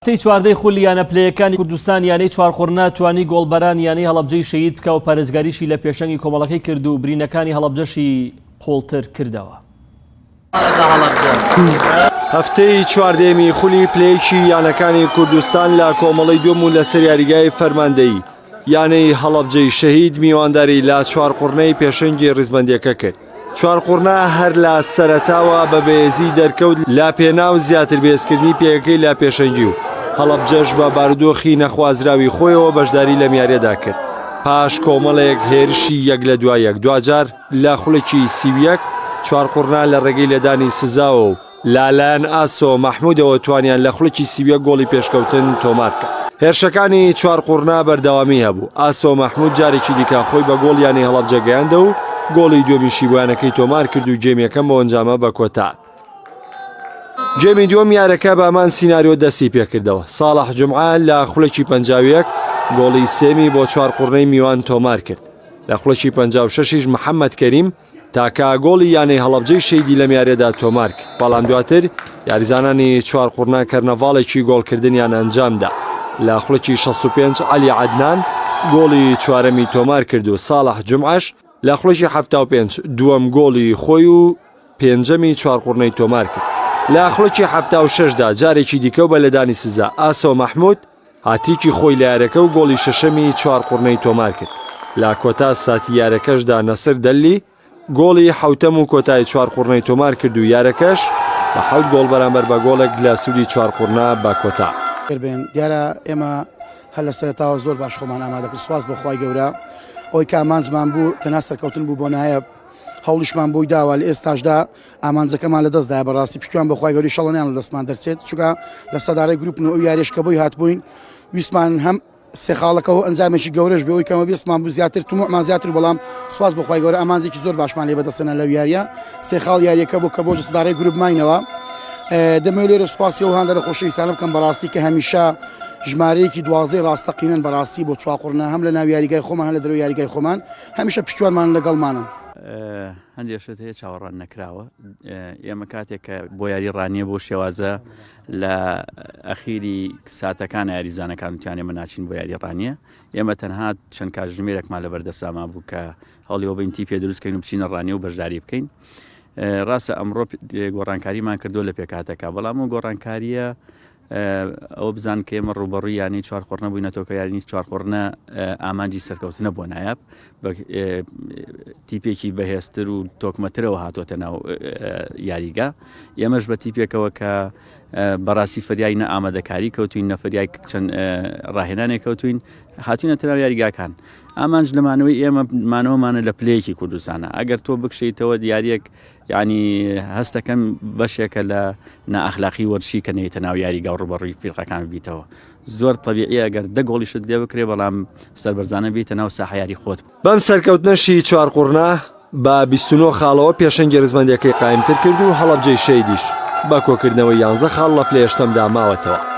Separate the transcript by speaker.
Speaker 1: تی چواردەی خولی یانە پلەیەکانی کوردستان یانەی چوارخۆرنا توانی گۆڵبەران یانەی هەڵەبجەی شەهید بکە و پارێزگاریشی لە پێشەنگی کۆمەڵەکەی کرد و برینەکانی هەڵەبجەشی قۆڵتر کردەوە.
Speaker 2: هەفتەی چواردەیەمی خولی پلەیەکی یانەکانی کوردستان لە کۆمەڵی دووەم و لەسەر یاریگای فەرماندەیی یانەی هەڵەبجەی شەهید میوانداری لە چوارقوڕنەی پێشەنگی ڕیزبەندیەکە کرد. چوارقوڕنا هەر لە سەرەتاوە بە بەهێزی دەرکەوت لا پێناو زیاتر بێزکردنی پێیەکەی لە پێشەنگی و هەڵەبجەش بە بارودۆخی نەخوازراوی خۆیەوە بەشداری لە میارێدا کرد. پاش کۆمەڵێک هێرشی یەک لە دوای یەک دوجار لە خوڵێکی سیویەک چوارقوڕنا لە ڕێگەی لەدانی سزاوە و لالایەن ئاسۆ مەحموودەوە توانیان لە خوڵێکی سیویەک گۆڵی پێشکەوتن تۆمار کرد. هێرشەکانی چوارقوڕنا بەردەوامی هەبوو. ئاسۆ مەحموود جارێکی دیکە خۆی بە گۆڵیانی هەڵەبجە گەیاندە و گۆڵی دووەمیشی بۆیانەکەی تۆمار کرد و جێمیەکەم بە ئەنجامە بە کۆتا. جێمی دووەم یارەکە بەمان سیناریۆ دەستی پێکردەوە. ساڵح جومعە لە خوڵێکی پەنجاویەک گۆڵی سێمی بۆ چوارقوڕنەی میوان تۆمار کرد. لە خوڵێکی 56 محەممەد کەریم تاکە گۆڵی یانەی هەڵەبجەی شەیدی لە میارێدا تۆمار کرد. بەڵام دواتر یاریزانانی چوارقوڕنا کەرنەڤاڵێکی گۆڵکردنیان ئەنجامدا. لە خوڵێکی 65 عەلی عەدنان گۆڵی چوارەمی تۆمار کرد و ساڵح جومعەش لە خوڵێکی 75 دووەم گۆڵی خۆی و پێنجەمی چوارقوڕنەی تۆمار کرد. لە خوڵێکی 76دا جارێکی دیکە و بە لەدانی سزا ئاسۆ مەحموود هاتیکی خۆی لە یارەکە و گۆڵی شەشەمی چوارقوڕنەی تۆمار کرد. لە کۆتا ساتی یارەکەشدا نەسر دەلی گۆڵی حوتەم و کۆتای چوارقوڕنەی تۆمار کرد و یارەکەش بە 7 گۆڵ بەرامبەر بە گۆڵێک لە سوودی چوارقوڕنا بە کۆتا.
Speaker 3: دیارە ئێمە هەر لە سەرەتاوە زۆر باش خۆمان ئامادەکرد. سوپاس بەخوای گەورە ئەوەی کامانجمان بوو تەنها سەرکەوتن بوو بۆ نایە هەوڵیشمان بۆی داوە لە ئێستاشدا ئامانجەکەمان لە دەستدایە بەڕاستی پشتیوان بەخوای گەوری شەڵەنیان لە دەستمان دەرچێت چونکە لە سەدارەی گروپن و ئەو یاریشکە بۆی هاتبووین ویسمان هەم سێخاڵەکەەوە ئەنجامێکی گەورەش بێ ئەوی کەمە بیستمان بوو زیاتر تومەمان زیاتر بەڵام سوپاس بەخوای گەورە ئامانجێکی زۆر باشمان لێ بەدەستێنە لەو یاریە سێخاڵ یاریەکە بوو کە بۆ سەدارەی گروپ ماینەوە. دەمەوێت لێرە سوپاسی ئەو هەندێک خۆشەویستانە بکەم بەڕاستی کە هەمیشە ژمارەیەکی 12 ڕاستەقینەن بەڕاستی بۆ چوارقوڕنا هەم لە ناو یاریگای خۆمان هەم لە دەرەوەی یاریگای خۆمان هەمیشە پشتیوانمان لەگەڵمانن.
Speaker 4: هەندێشت هەیە چاوەڕان نەکراوە. ئێمە کاتێک کە بۆ یاری ڕانیە بۆ شێوازە لە ئەخیری ساتەکان یاریزانەکان توانێمە ناچین بۆ یاری ڕانیە. ئێمە تەنها چەند کاتژمێرێکمان لە بەردەستامان بوو کە هەڵیەوە بینتی پێ دروستکەین و بچینە ڕانیە و بەشداری بکەین. ڕاستە ئەمڕۆ گۆڕانکاریمان کردو لە پێکاتەکە بەڵام و گۆڕانکاریە ئەوە بزان کە ئێمە ڕوبەڕووی یانی چوارقوڕنە بووینەتەوە کە یانی چوارقوڕنە ئامانجی سەرکەوتنە بۆ نایاب بە تیپێکی بەهێزتر و تۆکمەترەوە هاتوۆتە ناو یاریگا. ئێمەش بە تیپێکەوە کە بەڕاستی فەریای نە ئامادەکاری کەوتوین نەفەریای چەند ڕاهێنانێک کەوتوین هاتوینە تەناو یاریگاکان. ئامانج لەمانەوەی ئێمە مانەوەمانە لە پلەیەکی کوردستانە ئەگەر تۆ بکشیتەوە دیارێک ینی هەستەکەم بەشێکە لە نائەخلاقی وەرشی کە نێتە ناو یاریگا و ڕوبەڕووی فیرقەکان بیتەوە. زۆر طبیعی ئەگەر دە گۆڵیشت لێ بکرێ بەڵام سەربەرزانە بیتە ناو ساحە یاری خۆت.
Speaker 2: بەم سەرکەوتنەشی چوارقوڕنا بە 29 خاڵەوە پێشەنگی ڕزبەندیەکەی قایمتر کرد و هەڵەبجەی شەیدیش بە کۆکردنەوەی 11 خاڵ لە پلەی هەشتەمدا ماوەتەوە.